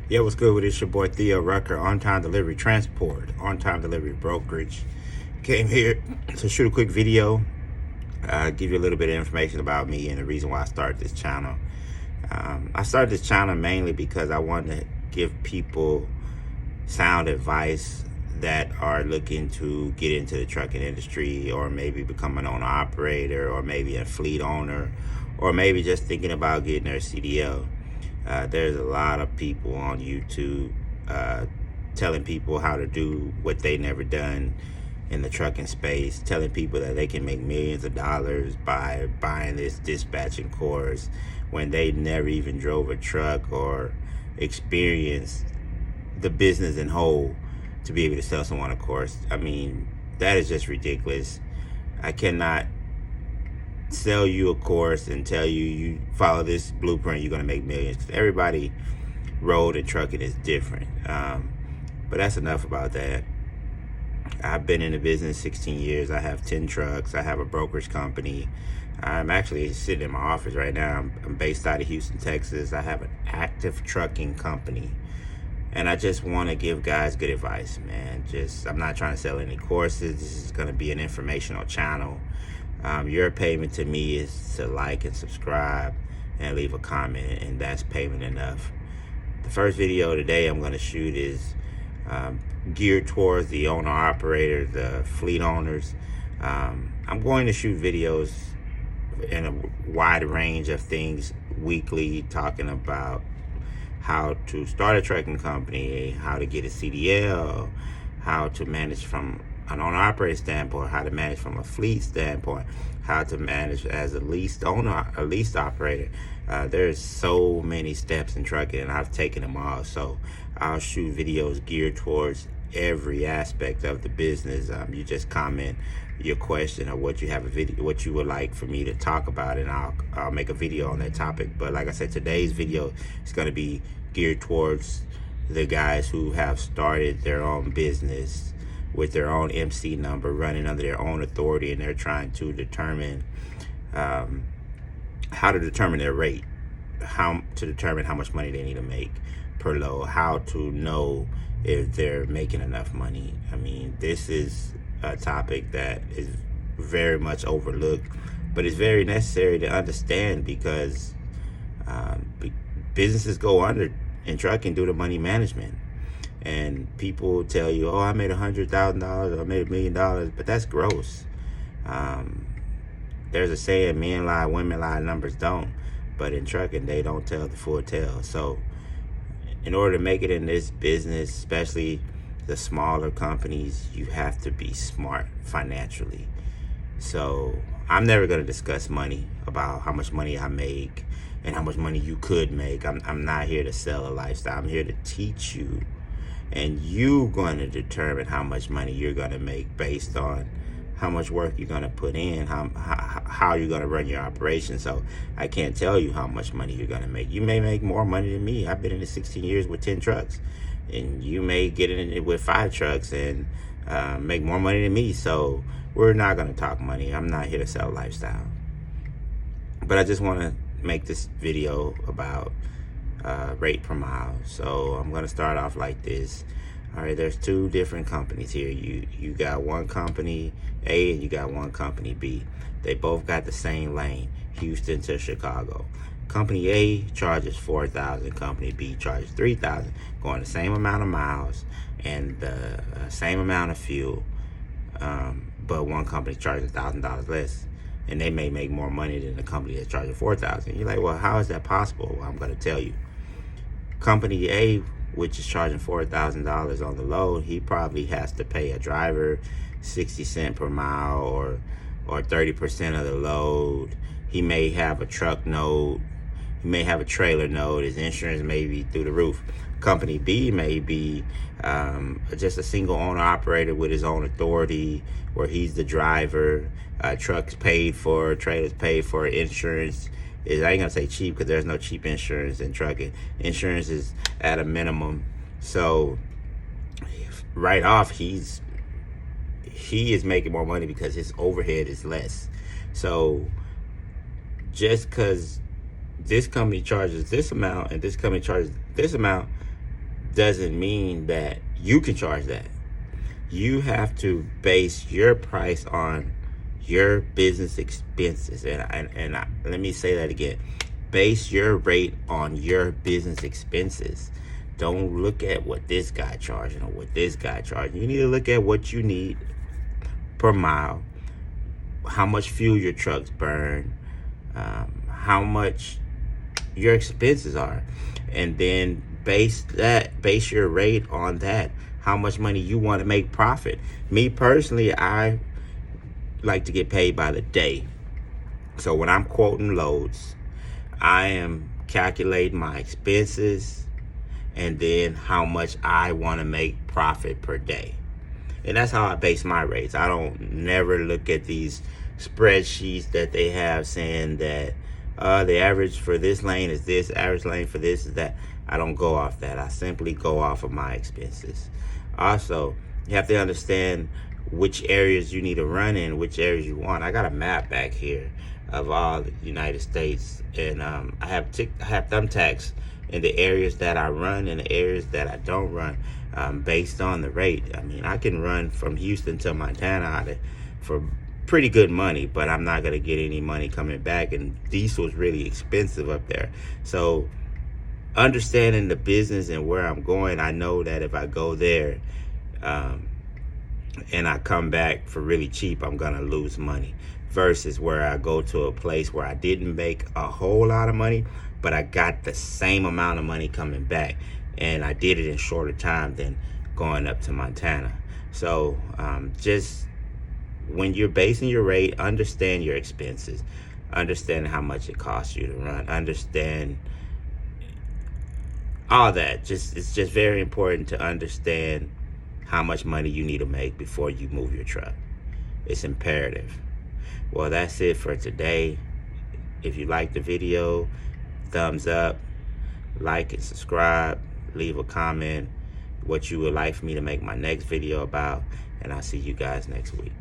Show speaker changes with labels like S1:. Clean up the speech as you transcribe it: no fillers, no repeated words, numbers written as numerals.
S1: Yeah, what's good with it? It's your boy Theo Rucker, On Time Delivery Transport, On Time Delivery Brokerage. Came here to shoot a quick video, give you a little bit of information about me and the reason why I started this channel. I started this channel mainly because I wanted to give people sound advice that are looking to get into the trucking industry, or maybe become an owner operator, or maybe a fleet owner, or maybe just thinking about getting their CDL. There's a lot of people on YouTube telling people how to do what they never done in the trucking space, telling people that they can make millions of dollars by buying this dispatching course when they never even drove a truck or experienced the business in whole to be able to sell someone a course. I mean, that is just ridiculous. I cannot sell you a course and tell you follow this blueprint, you're going to make millions. Everybody road and trucking is different. But that's enough about that. I've been in the business 16 years. I have 10 trucks. I have a brokerage company. I'm actually sitting in my office right now. I'm based out of Houston, Texas. I have an active trucking company. And I just want to give guys good advice, man. I'm not trying to sell any courses. This is going to be an informational channel. Your payment to me is to like and subscribe and leave a comment, and that's payment enough. The first video today I'm going to shoot is geared towards the owner operator, the fleet owners. I'm going to shoot videos in a wide range of things weekly, talking about how to start a trucking company, how to get a CDL, how to manage from an owner-operator standpoint, how to manage from a fleet standpoint, how to manage as a leased owner, a leased operator. There's so many steps in trucking, and I've taken them all. So I'll shoot videos geared towards every aspect of the business. You just comment your question or what you have what you would like for me to talk about, and I'll make a video on that topic. But like I said, today's video is going to be geared towards the guys who have started their own business with their own MC number, running under their own authority, and they're trying to determine how to determine their rate, how to determine how much money they need to make per load, how to know if they're making enough money. I mean, this is a topic that is very much overlooked, but it's very necessary to understand, because businesses go under in trucking due to money management. And people tell you, oh, I made $100,000 or I made $1 million, but that's gross. There's a saying, men lie, women lie, numbers don't. But in trucking, they don't tell the full tale. So in order to make it in this business, especially the smaller companies, you have to be smart financially. So I'm never going to discuss money, about how much money I make and how much money you could make. I'm not here to sell a lifestyle. I'm here to teach you. And you're going to determine how much money you're going to make based on how much work you're going to put in, how you're going to run your operation. So I can't tell you how much money you're going to make. You may make more money than me. I've been in it 16 years with 10 trucks. And you may get in it with 5 trucks and make more money than me. So we're not going to talk money. I'm not here to sell lifestyle. But I just want to make this video about rate per mile. So I'm going to start off like this. All right, there's 2 different companies here. You got one company A and you got one company B. They both got the same lane, Houston to Chicago. Company A charges $4,000, company B charges $3,000, going the same amount of miles and the same amount of fuel, but one company charges $1,000 less, and they may make more money than the company that's charging $4,000. You're like, well, how is that possible? Well, I'm going to tell you. Company A, which is charging $4,000 on the load, he probably has to pay a driver 60 cents per mile or 30% of the load. He may have a truck note. He may have a trailer note. His insurance may be through the roof. Company B may be just a single owner operator with his own authority, where he's the driver. Trucks paid for, trailers paid for, insurance is, I ain't gonna say cheap, because there's no cheap insurance in trucking. Insurance is at a minimum. So right off, he is making more money because his overhead is less. So just because this company charges this amount and this company charges this amount, doesn't mean that you can charge that. You have to base your price on your business expenses. And let me say that again. Base your rate on your business expenses. Don't look at what this guy charging or what this guy charging. You need to look at what you need per mile, how much fuel your trucks burn, how much your expenses are, and then base your rate on that. How much money you want to make profit. Me personally, I like to get paid by the day. So when I'm quoting loads, I am calculating my expenses and then how much I want to make profit per day. And that's how I base my rates. I don't never look at these spreadsheets that they have saying that the average for this lane is this, average lane for this is that. I don't go off that. I simply go off of my expenses. Also, you have to understand which areas you need to run in, which areas you want. I got a map back here of all the United States, and I have thumbtacks in the areas that I run and the areas that I don't run, based on the rate. I mean, I can run from Houston to Montana for pretty good money, but I'm not gonna get any money coming back, and diesel's really expensive up there. So understanding the business and where I'm going, I know that if I go there and I come back for really cheap, I'm gonna lose money, versus where I go to a place where I didn't make a whole lot of money, but I got the same amount of money coming back, and I did it in shorter time than going up to Montana. So just when you're basing your rate, understand your expenses, understand how much it costs you to run, understand all that. It's just very important to understand how much money you need to make before you move your truck. It's imperative. Well, that's it for today. If you like the video, thumbs up, like and subscribe, leave a comment what you would like for me to make my next video about, and I'll see you guys next week.